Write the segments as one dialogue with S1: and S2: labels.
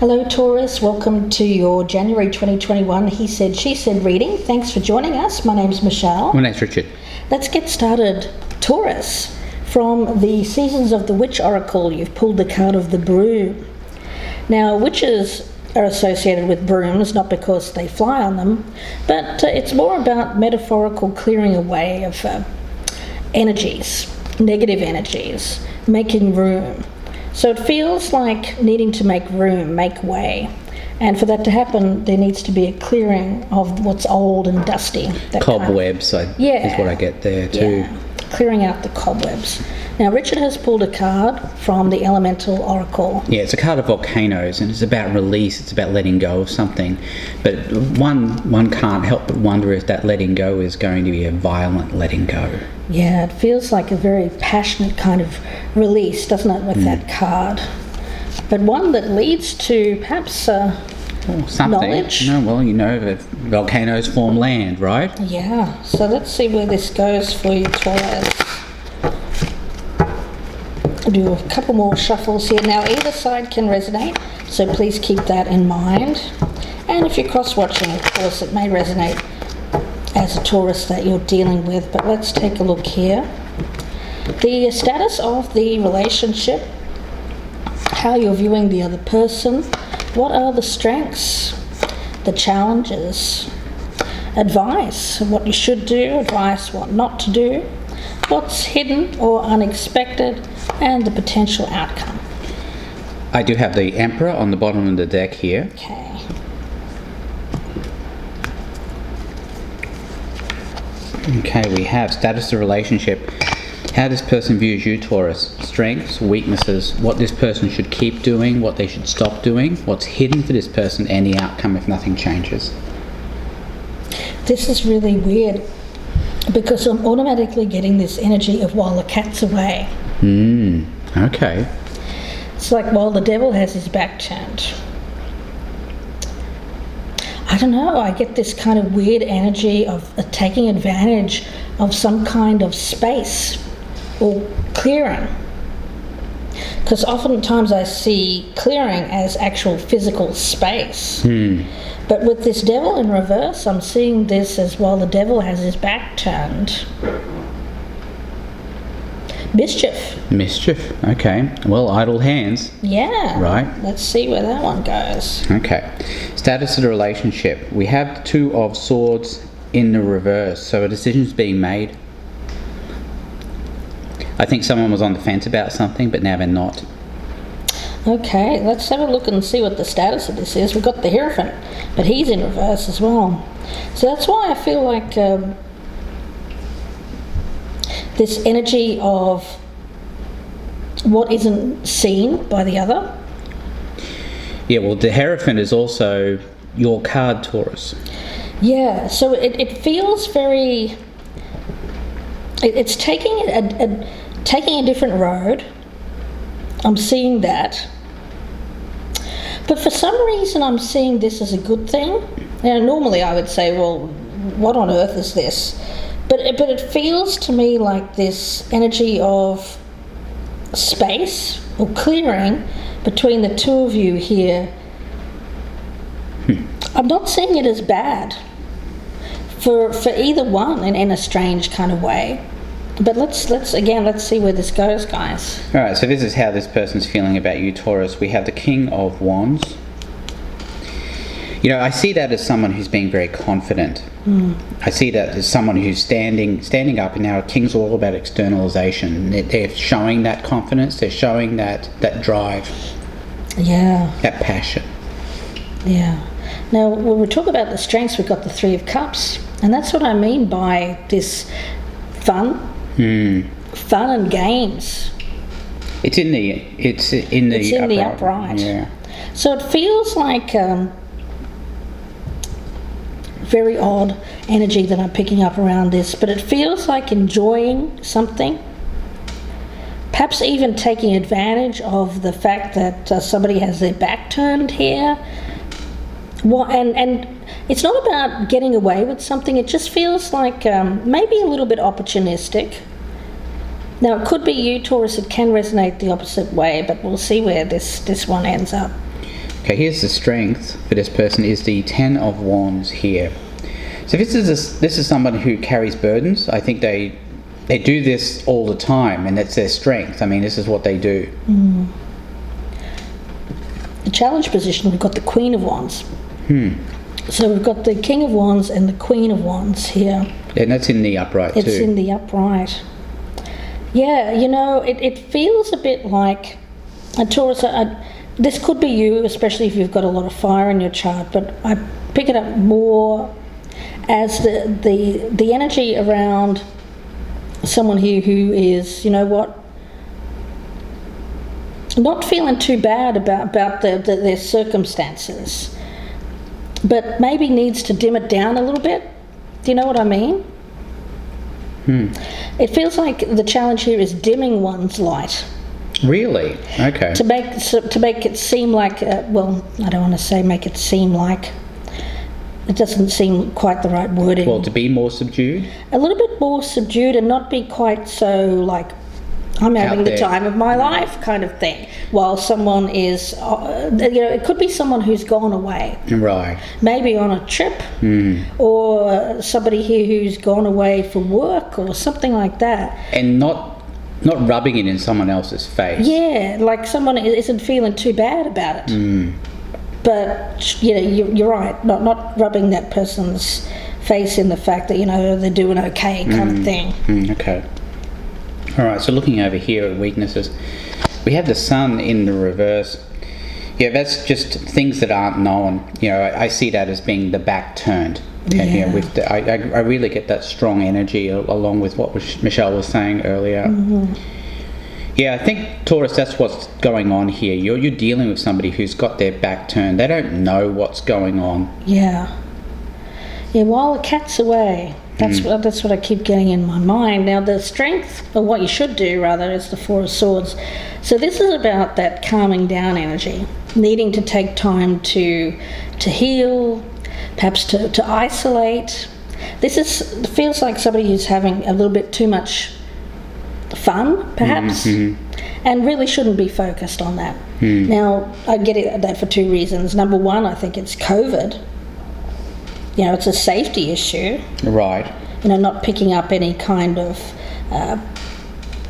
S1: Hello Taurus, welcome to your January 2021 He Said, She Said reading. Thanks for joining us. My name's Michelle.
S2: My name's Richard.
S1: Let's get started. Taurus, from the Seasons of the Witch Oracle, you've pulled the card of the Broom. Now, witches are associated with brooms, not because they fly on them, but it's more about metaphorical clearing away of energies, negative energies, making room. So it feels like needing to make room, make way. And for that to happen, there needs to be a clearing of what's old and dusty.
S2: Cobwebs is what I get there too.
S1: Yeah, clearing out the cobwebs. Now, Richard has pulled a card from the Elemental Oracle.
S2: Yeah, it's a card of volcanoes, and it's about release, it's about letting go of something. But one can't help but wonder if that letting go is going to be a violent letting go.
S1: Yeah, it feels like a very passionate kind of release, doesn't it, with that card? But one that leads to perhaps
S2: something.
S1: Knowledge.
S2: No, well, you know that volcanoes form land, right?
S1: Yeah, so let's see where this goes for you, Taurus. I'll do a couple more shuffles here. Now, either side can resonate, so please keep that in mind. And if you're cross-watching, of course, it may resonate as a Taurus that you're dealing with, but let's take a look here. The status of the relationship, how you're viewing the other person, what are the strengths, the challenges, advice, what you should do, advice, what not to do, what's hidden or unexpected, and the potential outcome.
S2: I do have the Emperor on the bottom of the deck here.
S1: Okay.
S2: Okay, we have status of relationship. How this person views you, Taurus. Strengths, weaknesses, what this person should keep doing, what they should stop doing, what's hidden for this person, and the outcome if nothing changes.
S1: This is really weird because I'm automatically getting this energy of while the cat's away.
S2: Okay.
S1: It's like while the devil has his back turned. I don't know, I get this kind of weird energy of taking advantage of some kind of space or clearing. Because oftentimes I see clearing as actual physical space. But with this devil in reverse, I'm seeing this as while the devil has his back turned. Mischief.
S2: Okay. Well, idle hands.
S1: Yeah.
S2: Right.
S1: Let's see where that one goes.
S2: Okay. Status of the relationship. We have the Two of Swords in the reverse, so a decision's being made. I think someone was on the fence about something, but now they're not.
S1: Okay, let's have a look and see what the status of this is. We've got the Hierophant, but he's in reverse as well. So that's why I feel like this energy of what isn't seen by the other.
S2: Yeah, well, the Hierophant is also your card, Taurus.
S1: Yeah, so it feels very... It's taking a different road. I'm seeing that. But for some reason I'm seeing this as a good thing. Now, normally I would say, well, what on earth is this? But it feels to me like this energy of space or clearing between the two of you here. I'm not seeing it as bad for either one in a strange kind of way. But let's see where this goes, guys.
S2: All right, so this is how this person's feeling about you, Taurus. We have the King of Wands. You know, I see that as someone who's being very confident. I see that as someone who's standing up, and now kings are all about externalization. They're showing that confidence, they're showing that drive.
S1: Yeah.
S2: That passion.
S1: Yeah. Now, when we talk about the strengths, we've got the Three of Cups, and that's what I mean by this fun and games.
S2: It's in the
S1: upright.
S2: Yeah.
S1: So it feels like very odd energy that I'm picking up around this, but it feels like enjoying something. Perhaps even taking advantage of the fact that somebody has their back turned here. And it's not about getting away with something. It just feels like maybe a little bit opportunistic. Now, it could be you, Taurus. It can resonate the opposite way, but we'll see where this one ends up.
S2: Okay, here's the strength for this person is the Ten of Wands here. So this is someone who carries burdens. I think they do this all the time, and that's their strength. I mean, this is what they do.
S1: The challenge position, we've got the Queen of Wands. So we've got the King of Wands and the Queen of Wands here.
S2: And that's in the upright too.
S1: It's in the upright. Yeah, you know, it feels a bit like a Taurus. This could be you, especially if you've got a lot of fire in your chart, but I pick it up more as the energy around someone here who is, you know what, not feeling too bad about their circumstances, but maybe needs to dim it down a little bit. Do you know what I mean? It feels like the challenge here is dimming one's light.
S2: Really? Okay.
S1: To make it seem like, well, I don't want to say make it seem like, it doesn't seem quite the right wording.
S2: Well, to be more subdued?
S1: A little bit more subdued and not be quite so like, I'm having the time of my life kind of thing, while someone is, it could be someone who's gone away.
S2: Right.
S1: Maybe on a trip, or somebody here who's gone away for work or something like that.
S2: And not rubbing it in someone else's face.
S1: Yeah, like someone isn't feeling too bad about it. But, you're right, not rubbing that person's face in the fact that, they're doing okay kind of thing.
S2: Okay. All right, so looking over here at weaknesses, we have the Sun in the reverse. Yeah, that's just things that aren't known. I see that as being the back turned.
S1: Yeah.
S2: I really get that strong energy along with what Michelle was saying earlier. Yeah, I think, Taurus, that's what's going on here. You're dealing with somebody who's got their back turned. They don't know what's going on.
S1: Yeah, while the cat's away. That's what I keep getting in my mind. Now, the strength, or what you should do, rather, is the Four of Swords. So this is about that calming down energy, needing to take time to heal, perhaps to isolate. This feels like somebody who's having a little bit too much fun, perhaps, and really shouldn't be focused on that. Now, I get that for two reasons. Number one, I think it's COVID. It's a safety issue.
S2: Right.
S1: Not picking up any kind of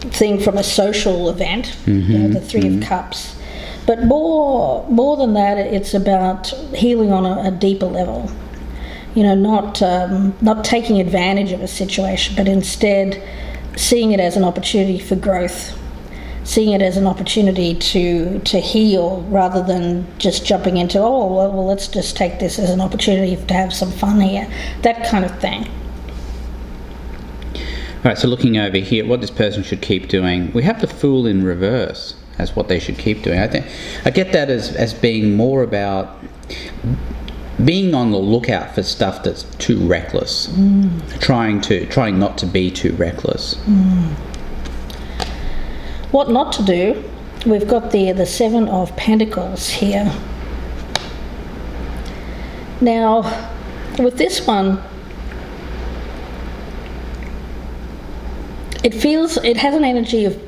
S1: thing from a social event, the Three of Cups. But more than that, it's about healing on a deeper level. Not taking advantage of a situation, but instead seeing it as an opportunity for growth, seeing it as an opportunity to heal, rather than just jumping into, well, let's just take this as an opportunity to have some fun here, that kind of thing.
S2: All right, so looking over here, what this person should keep doing, we have the Fool in reverse as what they should keep doing. I get that as being more about being on the lookout for stuff that's too reckless, trying not to be too reckless.
S1: What not to do, we've got the Seven of Pentacles here. Now, with this one, it has an energy of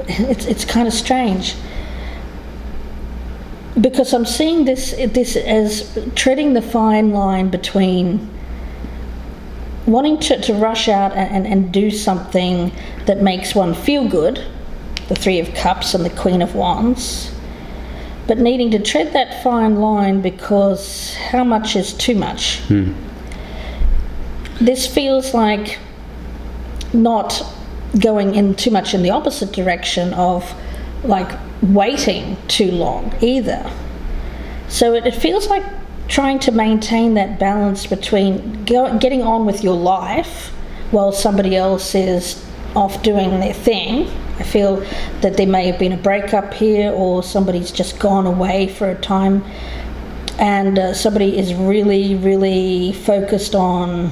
S1: it's kind of strange, because I'm seeing this as treading the fine line between wanting to rush out and do something that makes one feel good, the Three of Cups and the Queen of Wands, but needing to tread that fine line because how much is too much? This feels like not going in too much in the opposite direction of like waiting too long either. So it feels like trying to maintain that balance between getting on with your life while somebody else is off doing their thing. I feel that there may have been a breakup here, or somebody's just gone away for a time, and somebody is really, really focused on,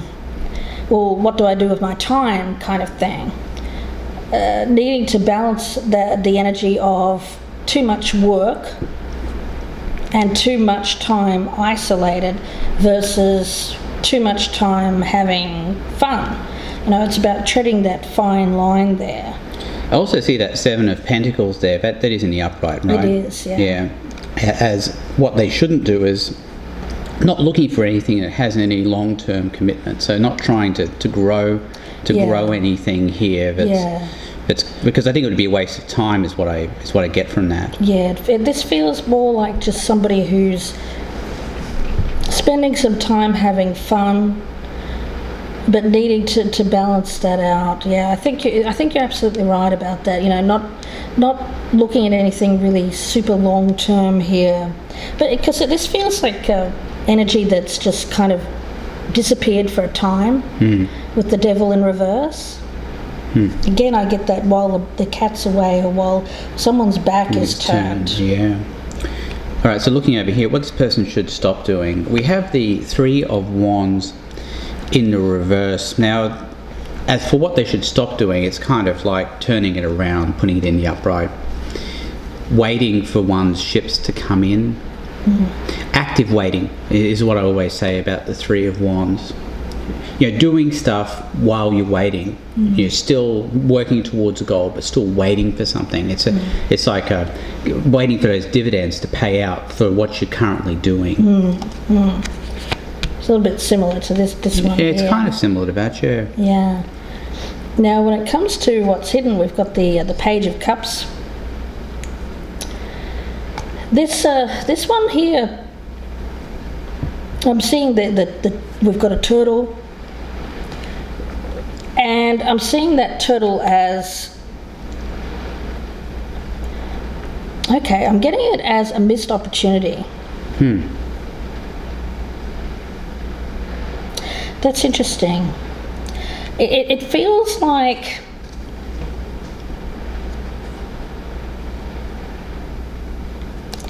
S1: well, what do I do with my time kind of thing. Needing to balance the energy of too much work and too much time isolated versus too much time having fun. It's about treading that fine line there.
S2: I also see that Seven of Pentacles there. That is in the upright, right?
S1: It is, yeah.
S2: Yeah. as what they shouldn't do is not looking for anything that has any long-term commitment. So not trying to grow anything here. It's because I think it would be a waste of time is what I get from that.
S1: Yeah, this feels more like just somebody who's spending some time having fun, but needing to balance that out. Yeah, I think you're absolutely right about that. You know, not looking at anything really super long term here, but because this feels like energy that's just kind of disappeared for a time with the devil in reverse. Again, I get that while the cat's away or while someone's back is turned.
S2: Yeah. All right, so looking over here, what this person should stop doing. We have the Three of Wands in the reverse. Now, as for what they should stop doing, it's kind of like turning it around, putting it in the upright, waiting for one's ships to come in. Active waiting is what I always say about the Three of Wands. You know, doing stuff while you're waiting. You're still working towards a goal, but still waiting for something. It's like waiting for those dividends to pay out for what you're currently doing.
S1: It's a little bit similar to this one.
S2: Yeah, it's kind of similar to that, yeah.
S1: Yeah. Now, when it comes to what's hidden, we've got the Page of Cups. This one here, I'm seeing that we've got a turtle, and I'm seeing that turtle as, okay, I'm getting it as a missed opportunity. That's interesting. It feels like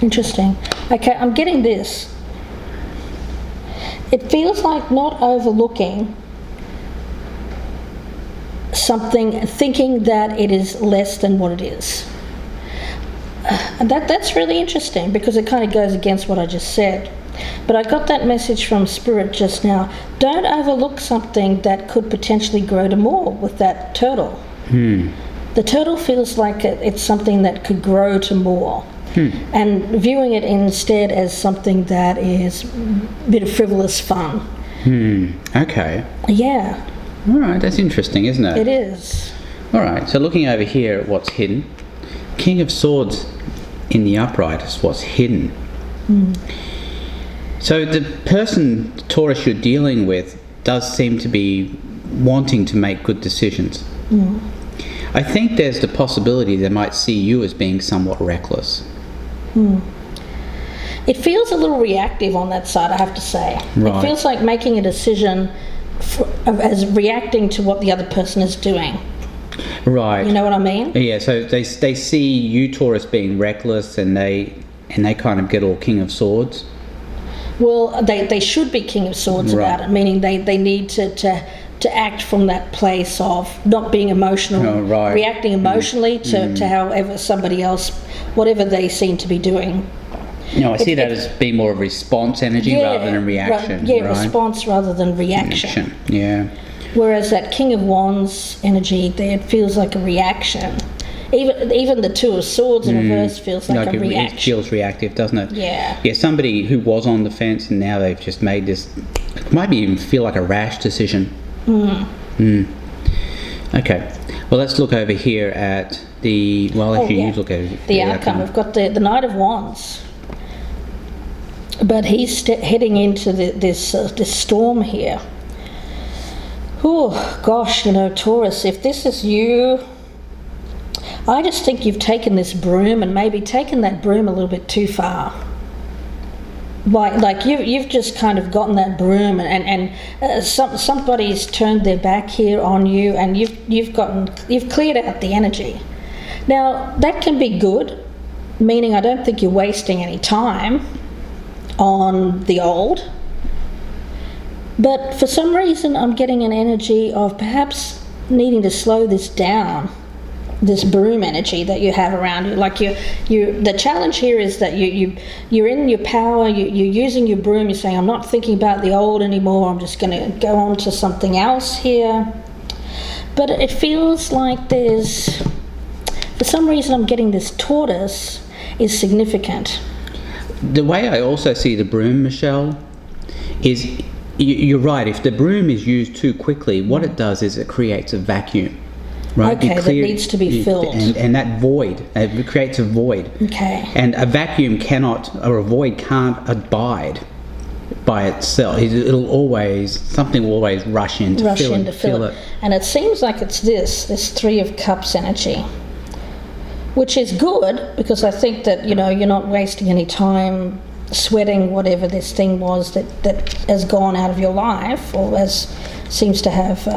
S1: interesting. Okay, I'm getting this. It feels like not overlooking something, thinking that it is less than what it is. And that's really interesting because it kind of goes against what I just said. But I got that message from Spirit just now. Don't overlook something that could potentially grow to more with that turtle. The turtle feels like it's something that could grow to more. And viewing it instead as something that is a bit of frivolous fun.
S2: Okay.
S1: Yeah.
S2: All right, that's interesting, isn't it?
S1: It is.
S2: All right, so looking over here at what's hidden, King of Swords in the upright is what's hidden. So the person, Taurus, you're dealing with does seem to be wanting to make good decisions. I think there's the possibility they might see you as being somewhat reckless.
S1: It feels a little reactive on that side, I have to say.
S2: Right.
S1: It feels like making a decision as reacting to what the other person is doing.
S2: Right.
S1: You know what I mean?
S2: Yeah, so they see you, Taurus, being reckless, and they kind of get all King of Swords.
S1: Well, they should be King of Swords about it, meaning they need to act from that place of not being emotional, reacting emotionally to however somebody else, whatever they seem to be doing.
S2: No, I see that as being more of response energy rather than a reaction.
S1: Response rather than reaction.
S2: Yeah.
S1: Whereas that King of Wands energy, it feels like a reaction. Even the Two of Swords in reverse feels like a reaction.
S2: It feels reactive, doesn't it?
S1: Yeah.
S2: Yeah, somebody who was on the fence and now they've just made this, it might even feel like a rash decision. Okay. Well, let's look over here at the, you look at
S1: the outcome. We've got the Knight of Wands. But he's heading into this storm here. Oh, gosh, Taurus, if this is you, I just think you've taken this broom and maybe taken that broom a little bit too far. Like you've just kind of gotten that broom and somebody's turned their back here on you, and you've cleared out the energy. Now that can be good, meaning I don't think you're wasting any time on the old. But for some reason I'm getting an energy of perhaps needing to slow this down, this broom energy that you have around you. Like the challenge here is that you're in your power, you're using your broom, you're saying, I'm not thinking about the old anymore, I'm just going to go on to something else here. But it feels like for some reason I'm getting this tortoise is significant.
S2: the way I also see the broom, Michelle, is you're right. If the broom is used too quickly, what it does is it creates a vacuum. Right?
S1: Okay, that needs to be filled.
S2: And that void, it creates a void.
S1: Okay.
S2: And a vacuum cannot, or a void can't abide by itself. Something will always rush in to fill it.
S1: And it seems like it's this Three of Cups energy, which is good, because I think that, you're not wasting any time sweating whatever this thing was that has gone out of your life, or seems to have...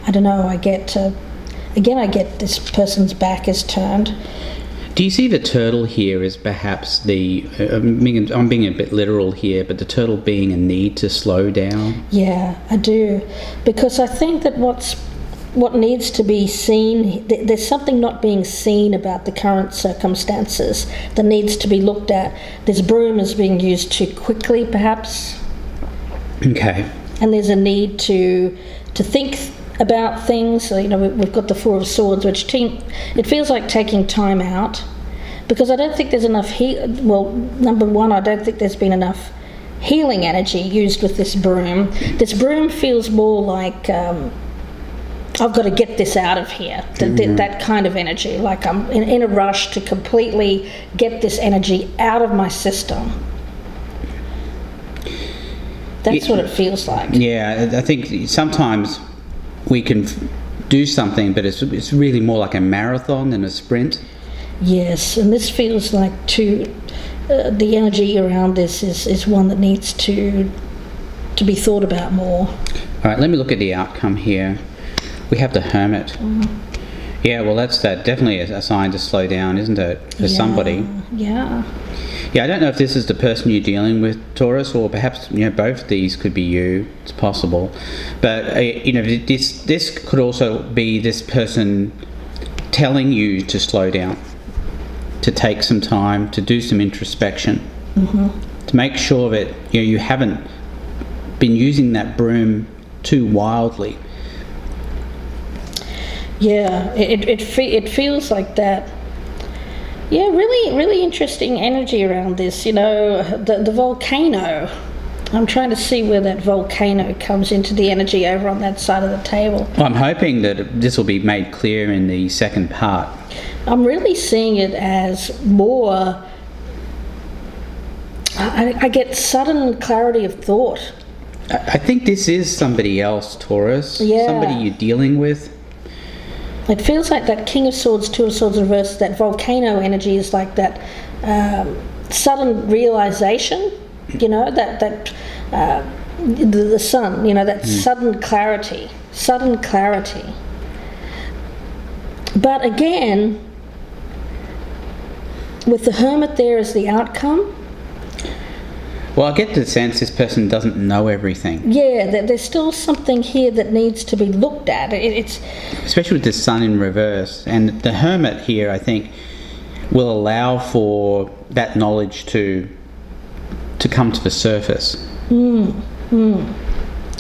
S1: I don't know, I get this person's back is turned.
S2: Do you see the turtle here as perhaps I'm being a bit literal here, but the turtle being a need to slow down?
S1: Yeah, I do. Because I think that what needs to be seen, there's something not being seen about the current circumstances that needs to be looked at. This broom is being used too quickly, perhaps.
S2: Okay.
S1: And there's a need to think about things. So, we've got the Four of Swords, which it feels like taking time out, because I don't think there's enough number one, I don't think there's been enough healing energy used with this broom. This broom feels more like I've got to get this out of here. That kind of energy, like I'm in a rush to completely get this energy out of my system. That's what it feels like.
S2: Yeah, I think sometimes we can do something, but it's really more like a marathon than a sprint. Yes,
S1: and this feels like the energy around this is one that needs to be thought about more.
S2: All right, let me look at the outcome here. We have the Hermit. Yeah, well, that's definitely a sign to slow down, isn't it, for somebody?
S1: Yeah.
S2: Yeah, I don't know if this is the person you're dealing with, Taurus, or perhaps both of these could be you. It's possible, but this could also be this person telling you to slow down, to take some time, to do some introspection, to make sure that you haven't been using that broom too wildly.
S1: Yeah, it feels like that. Yeah, really, really interesting energy around this. The volcano. I'm trying to see where that volcano comes into the energy over on that side of the table.
S2: Well, I'm hoping that this will be made clear in the second part.
S1: I'm really seeing it as more... I get sudden clarity of thought.
S2: I think this is somebody else, Taurus.
S1: Yeah.
S2: Somebody you're dealing with.
S1: It feels like that King of Swords, Two of Swords reversed, that volcano energy is like that sudden realization, the sun, that sudden clarity. But again, with the Hermit there as the outcome.
S2: Well, I get the sense this person doesn't know everything.
S1: Yeah, there's still something here that needs to be looked at. It's
S2: especially with the Sun in reverse, and the Hermit here, I think, will allow for that knowledge to come to the surface.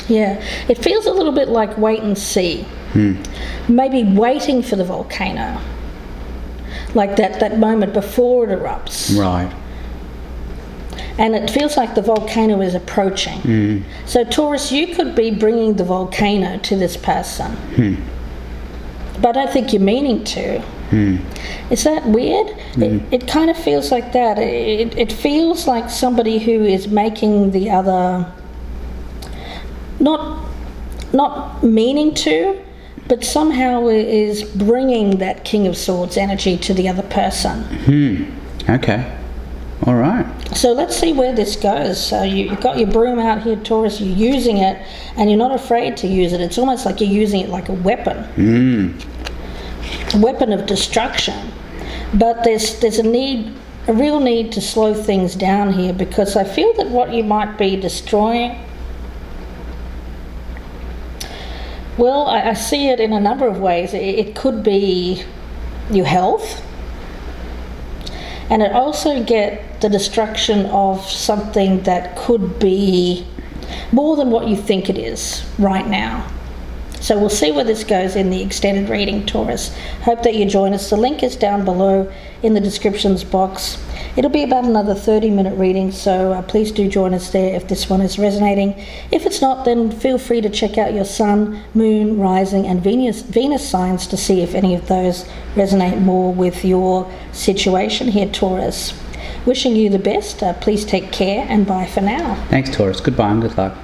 S1: Yeah, it feels a little bit like wait and see. Maybe waiting for the volcano, like that moment before it erupts.
S2: Right.
S1: And it feels like the volcano is approaching. So Taurus, you could be bringing the volcano to this person. But I don't think you're meaning to. Is that weird? It kind of feels like that. It feels like somebody who is making the other, not meaning to, but somehow is bringing that King of Swords energy to the other person.
S2: Okay. All right.
S1: So let's see where this goes. So you've got your broom out here, Taurus. You're using it, and you're not afraid to use it. It's almost like you're using it like a weapon, a weapon of destruction. But there's a real need to slow things down here, because I feel that what you might be destroying. Well, I see it in a number of ways. It could be your health. And it also get the destruction of something that could be more than what you think it is right now. So we'll see where this goes in the extended reading, Taurus. Hope that you join us. The link is down below in the descriptions box. It'll be about another 30-minute reading, so please do join us there if this one is resonating. If it's not, then feel free to check out your sun, moon, rising and Venus signs to see if any of those resonate more with your situation here, Taurus. Wishing you the best. Please take care and bye for now.
S2: Thanks, Taurus. Goodbye and good luck.